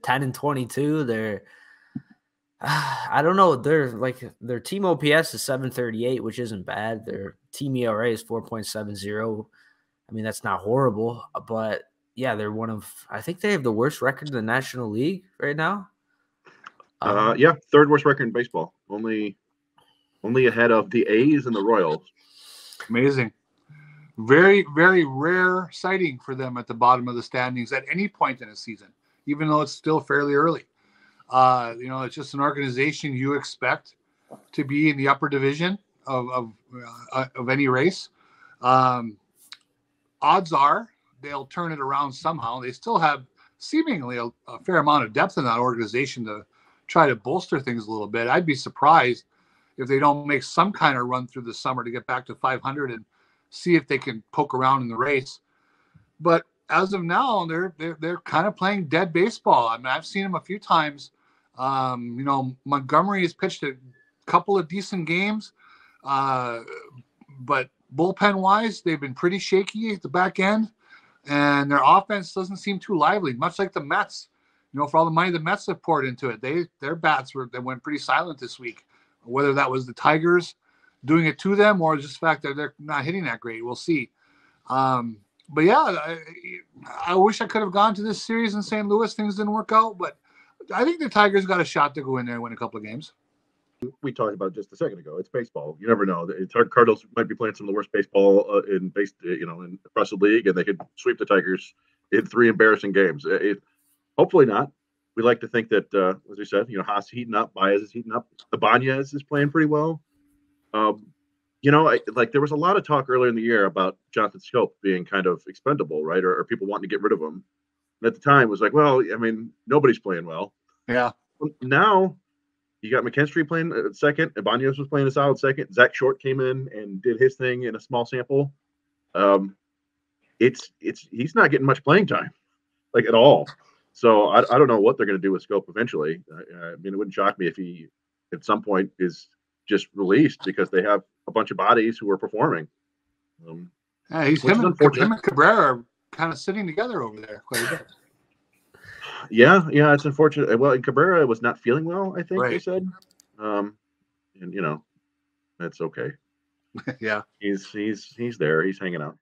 10-22. They're I don't know. Their team OPS is 738, which isn't bad. Their team ERA is 4.70. I mean, that's not horrible, but yeah, they're I think they have the worst record in the National League right now. Yeah, third worst record in baseball. Only ahead of the A's and the Royals. Amazing. Very, very rare sighting for them at the bottom of the standings at any point in a season, even though it's still fairly early. It's just an organization you expect to be in the upper division of any race. Odds are they'll turn it around somehow. They still have seemingly a fair amount of depth in that organization to try to bolster things a little bit. I'd be surprised if they don't make some kind of run through the summer to get back to 500 and see if they can poke around in the race. But as of now, they're kind of playing dead baseball. I mean, I've seen them a few times. Montgomery has pitched a couple of decent games, but bullpen-wise, they've been pretty shaky at the back end, and their offense doesn't seem too lively, much like the Mets. For all the money the Mets have poured into it, their bats went pretty silent this week. Whether that was the Tigers doing it to them or just the fact that they're not hitting that great, we'll see. But yeah, I wish I could have gone to this series in St. Louis. Things didn't work out, but I think the Tigers got a shot to go in there and win a couple of games. We talked about just a second ago. It's baseball. You never know. Cardinals might be playing some of the worst baseball in across the league, and they could sweep the Tigers in 3 embarrassing games. Hopefully not. We like to think that, as we said, Haas heating up, Baez is heating up, Ibanez is playing pretty well. There was a lot of talk earlier in the year about Jonathan Scope being kind of expendable, right? Or people wanting to get rid of him. And at the time, it was like, well, I mean, nobody's playing well. Yeah. Now, you got McKinstry playing at second. Ibanez was playing a solid second. Zach Short came in and did his thing in a small sample. He's not getting much playing time, like at all. So I don't know what they're going to do with Scope eventually. I mean, it wouldn't shock me if he at some point is just released because they have a bunch of bodies who are performing. Him and Cabrera are kind of sitting together over there quite a bit. Yeah, it's unfortunate. Well, and Cabrera was not feeling well, I think they said. And that's okay. Yeah, he's there. He's hanging out.